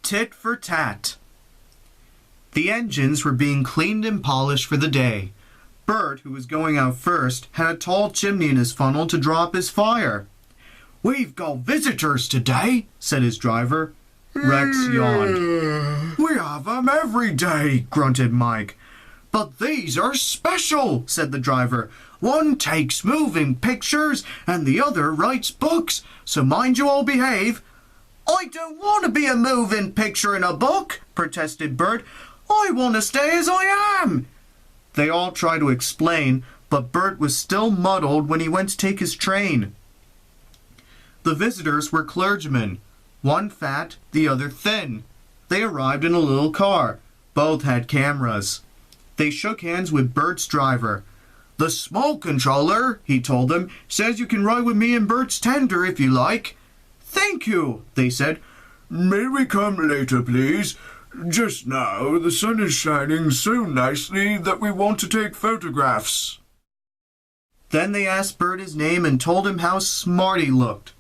Tit for tat. The engines were being cleaned and polished for the day. Bert, who was going out first, had a tall chimney in his funnel to draw up his fire. "We've got visitors today," said his driver. Rex yawned. "We have 'em every day," grunted Mike. "But these are special," said the driver. "One takes moving pictures and the other writes books, so mind you all behave." "I don't want to be a moving picture in a book," protested Bert. "I want to stay as I am." They all tried to explain, but Bert was still muddled when he went to take his train. The visitors were clergymen, one fat, the other thin. They arrived in a little car. Both had cameras. They shook hands with Bert's driver. "The small controller," he told them, "says you can ride with me in Bert's tender if you like." "Thank you," they said. "May we come later, please? Just now the sun is shining so nicely that we want to take photographs." Then they asked Bert his name and told him how smart he looked.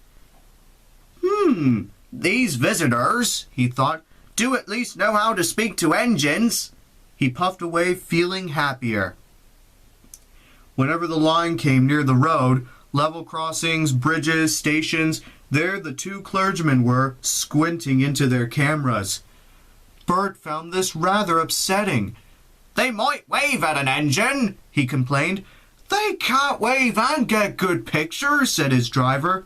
These visitors," he thought, "do at least know how to speak to engines." He puffed away, feeling happier. Whenever the line came near the road, level crossings, bridges, stations, there the two clergymen were, squinting into their cameras. Bert found this rather upsetting. "They might wave at an engine," he complained. "They can't wave and get good pictures," said his driver.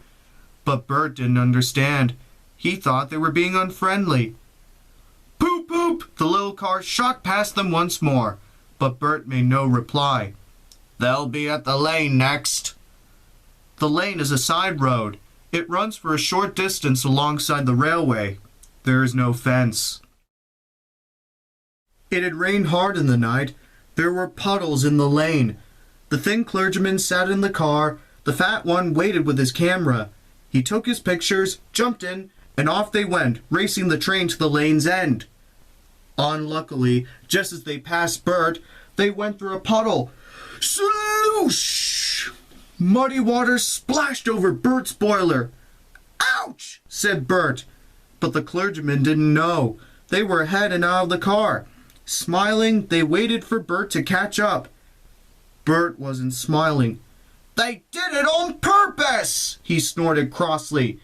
But Bert didn't understand. He thought they were being unfriendly. Poop, poop! The little car shot past them once more, but Bert made no reply. "They'll be at the lane next." The lane is a side road. It runs for a short distance alongside the railway. There is no fence. It had rained hard in the night. There were puddles in the lane. The thin clergyman sat in the car. The fat one waited with his camera. He took his pictures, jumped in, and off they went, racing the train to the lane's end. Unluckily, just as they passed Bert, they went through a puddle. Sloosh! Muddy water splashed over Bert's boiler. "Ouch!" said Bert. But the clergymen didn't know. They were ahead and out of the car. Smiling, they waited for Bert to catch up. Bert wasn't smiling. "They did it on purpose!" he snorted crossly.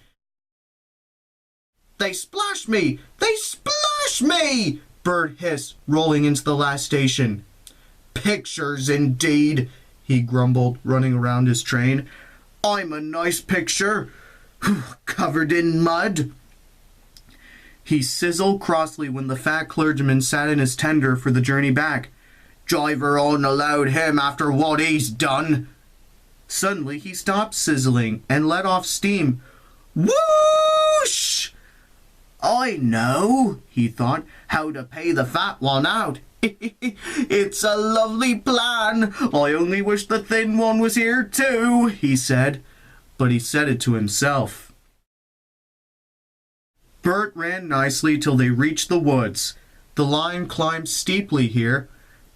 "They splashed me! They splashed me!" Bert hissed, rolling into the last station. "Pictures, indeed," he grumbled, running around his train. "I'm a nice picture, covered in mud." He sizzled crossly when the fat clergyman sat in his tender for the journey back. "Driver on allowed him after what he's done." Suddenly he stopped sizzling and let off steam. Whoosh! "I know," he thought, "how to pay the fat one out. It's a lovely plan. I only wish the thin one was here too," he said. But he said it to himself. Bert ran nicely till they reached the woods. The line climbed steeply here.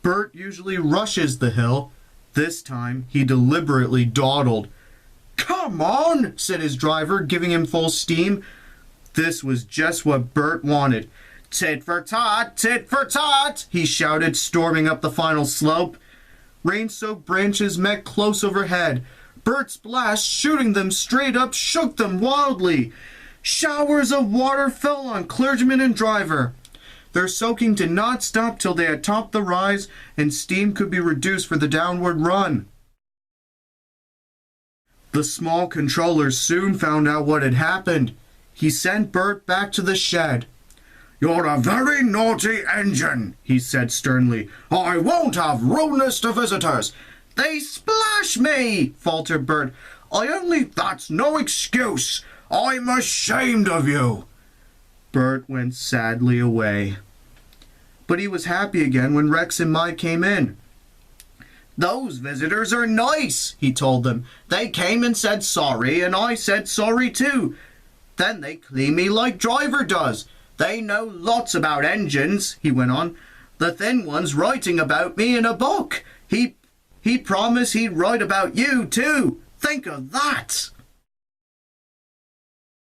Bert usually rushes the hill. This time he deliberately dawdled. "Come on," said his driver, giving him full steam. This was just what Bert wanted. "Tit for tat, tit for tat," he shouted, storming up the final slope. Rain-soaked branches met close overhead. Bert's blast, shooting them straight up, shook them wildly. Showers of water fell on clergyman and driver. Their soaking did not stop till they had topped the rise and steam could be reduced for the downward run. The small controller soon found out what had happened. He sent Bert back to the shed. "You're a very naughty engine," he said sternly. "I won't have rudeness to visitors." "They splash me," faltered Bert. "That's no excuse. I'm ashamed of you." Bert went sadly away. But he was happy again when Rex and Mike came in. "Those visitors are nice," he told them. "They came and said sorry, and I said sorry too. Then they clean me like driver does. They know lots about engines," he went on. "The thin one's writing about me in a book. He promised he'd write about you too. Think of that."